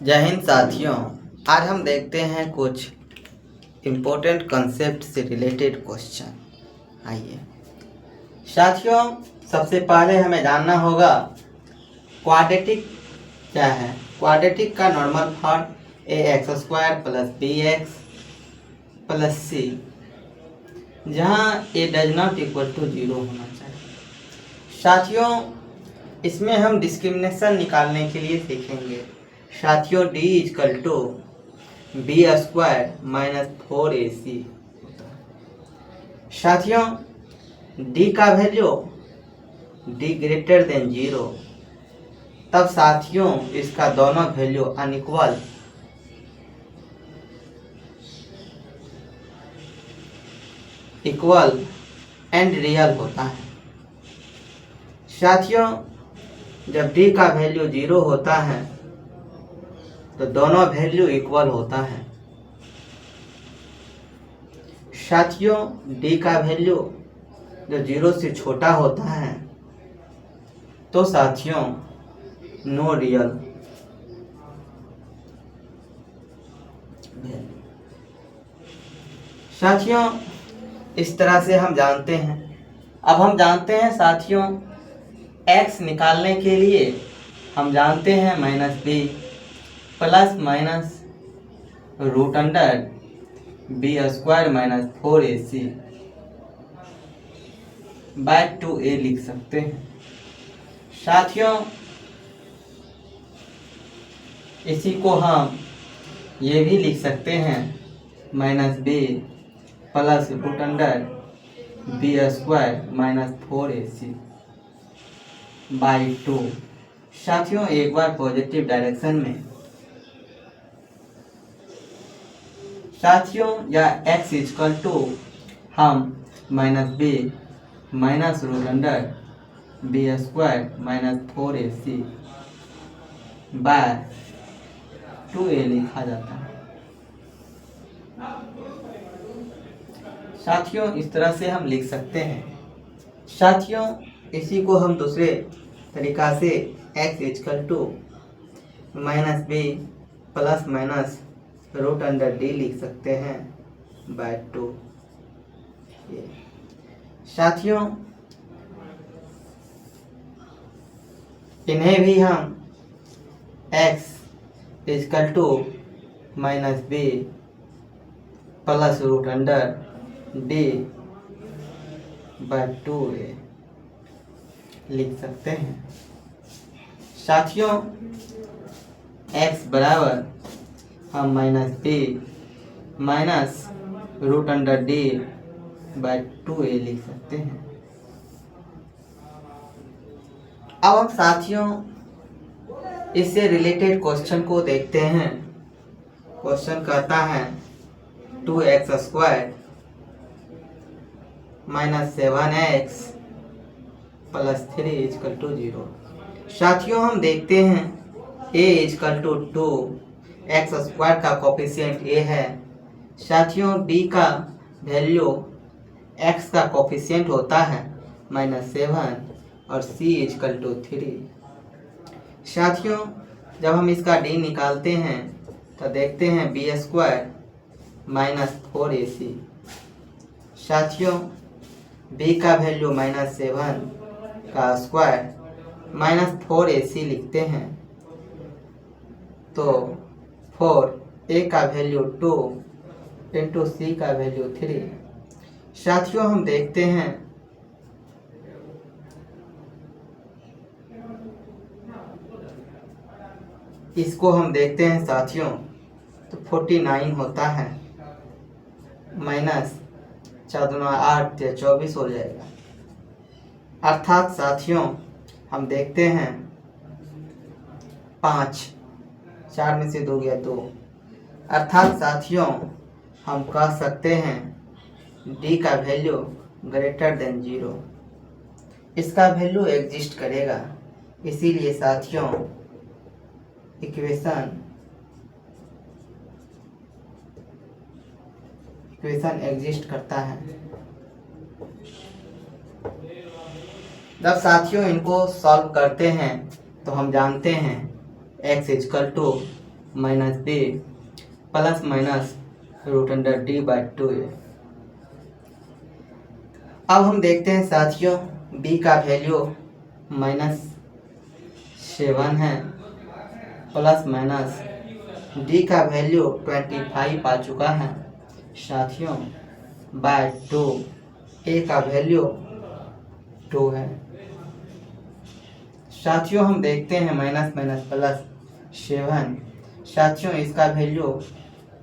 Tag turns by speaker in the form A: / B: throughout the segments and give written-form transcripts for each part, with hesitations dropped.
A: जय हिंद साथियों। आज हम देखते हैं कुछ इम्पोर्टेंट कंसेप्ट से रिलेटेड क्वेश्चन। आइए साथियों, सबसे पहले हमें जानना होगा क्वाड्रेटिक क्या है। क्वाड्रेटिक का normal form ax² plus bx plus c, जहाँ a does not equal to 0 होना चाहिए। साथियों, इसमें हम डिस्क्रिमिनेशन निकालने के लिए सीखेंगे। साथियों, d is equal to b² minus 4ac। साथियों, d का वैल्यू d ग्रेटर देन 0, तब साथियों इसका दोनों value unequal equal and real होता है। साथियों, जब d का वैल्यू 0 होता है तो दोनों वैल्यू इक्वल होता है। साथियों, d का वैल्यू जो 0 से छोटा होता है तो साथियों नो रियल वैल्यू। साथियों, इस तरह से हम जानते हैं। अब हम जानते हैं साथियों, x निकालने के लिए हम जानते हैं -b plus minus root under b² minus 4ac by 2a लिख सकते हैं। साथियों, इसी को हम ये भी लिख सकते हैं -b plus root under b² minus 4ac by 2। साथियों, एक बार पॉजिटिव डायरेक्शन में। साथियों, या x इजकल टू हम -b minus root under b² minus 4ac by 2a लिखा जाता है। साथियों, इस तरह से हम लिख सकते हैं। साथियों, इसी को हम दूसरे तरीका से x equal to -b plus minus root under d लिख सकते हैं बाय 2। साथियों, इन्हें भी हम x equal to -b plus root under d by 2a लिख सकते हैं। साथियों, x बराबर हम -b minus root under d by 2a लिख सकते हैं। अब हम साथियों इससे रिलेटेड क्वेश्चन को देखते हैं। क्वेश्चन कहता है 2x² minus 7x plus 3 is equal to 0। साथियों, हम देखते हैं a इजकल टू 2x² का कोफिशिएंट a है। साथियों, b का वैल्यू x का कोफिशिएंट होता है -7 और c इजकल टू 3। साथियों, जब हम इसका d निकालते हैं तो देखते हैं b² माइनस 4ac। साथियों, b का वैल्यू -7 का स्क्वायर माइनस 4ac लिखते हैं तो 4 a का वैल्यू 2 इंटू c का वैल्यू 3। साथियों, हम देखते हैं इसको हम देखते हैं साथियों तो 49 होता है माइनस 4 दूना 8 या 24 हो जाएगा। अर्थात साथियों, हम देखते हैं 5, 4 में से 2 गया 2। अर्थात साथियों, हम कह सकते हैं d का वैल्यू ग्रेटर देन 0। इसका वैल्यू एग्जिस्ट करेगा, इसीलिए साथियों इक्वेशन एग्जिस्ट करता है। जब साथियों इनको सॉल्व करते हैं तो हम जानते हैं x equal to minus B plus minus root under D by 2a। अब हम देखते हैं साथियों b का वैल्यू -7 है प्लस माइनस d का वैल्यू 25 आ चुका है साथियों बाय 2 a का वैल्यू 2 है साथियों। हम देखते हैं माइनस माइनस प्लस 7 साथियों इसका वैल्यू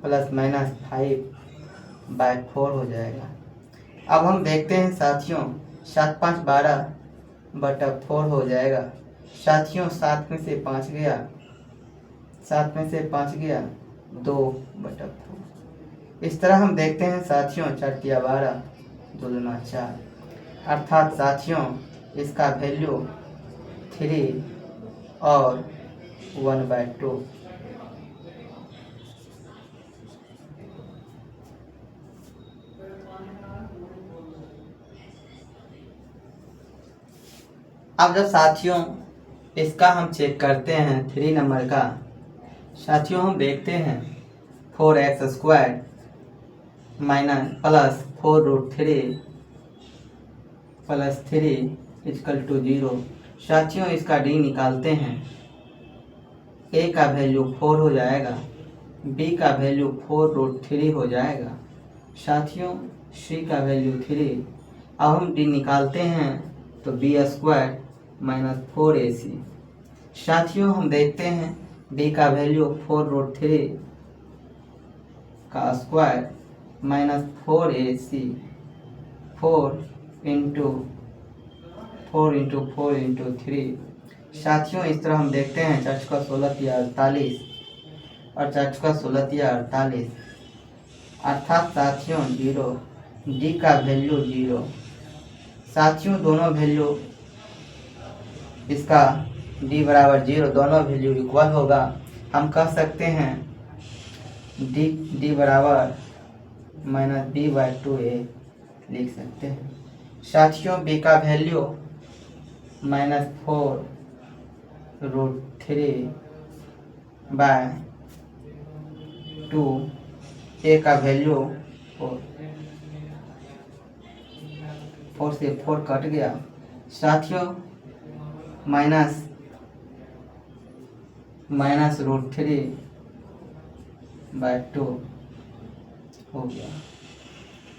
A: प्लस माइनस 5/4 हो जाएगा। अब हम देखते हैं साथियों 7 5 12/4 हो जाएगा साथियों। 7 में से 5 गया 2/4। इस तरह हम देखते हैं साथियों 4 तिया 12 2 दूना 4 अर्थात साथियों इसका वैल्यू 3 और 1/2। अब जब साथियों इसका हम चेक करते हैं 3 नंबर का साथियों हम देखते हैं 4x² माइनस प्लस 4√3 प्लस 3 = 0 साथियों इसका d निकालते हैं। a का वैल्यू 4 हो जाएगा b का वैल्यू 4√3 हो जाएगा साथियों c का वैल्यू 3। अब हम d निकालते हैं तो b² माइनस 4ac साथियों हम देखते हैं d का वैल्यू 4√3 का स्क्वायर माइनस 4ac 4 × 4 × 3 साथियों इस तरह हम देखते हैं 4 × 16 = 48 और 4 × 16 = 48 अर्थात साथियों 0 d का वैल्यू 0 साथियों दोनों वैल्यू इसका d बराबर 0 दोनों वैल्यू इक्वल होगा। हम कह सकते हैं d बराबर -b/2a लिख सकते हैं साथियों। b का वैल्यू -4√3/2 a का वैल्यू 4 से 4 कट गया साथियों -√3/2 हो गया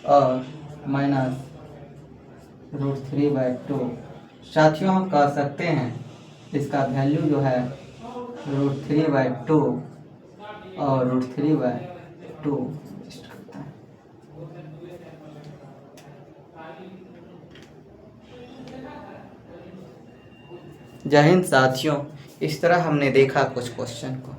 A: और -√3/2 साथियों हम कह सकते हैं इसका वैल्यू जो है √3/2 और √3/2 करता है। जय हिंद साथियों, इस तरह हमने देखा कुछ क्वेश्चन को।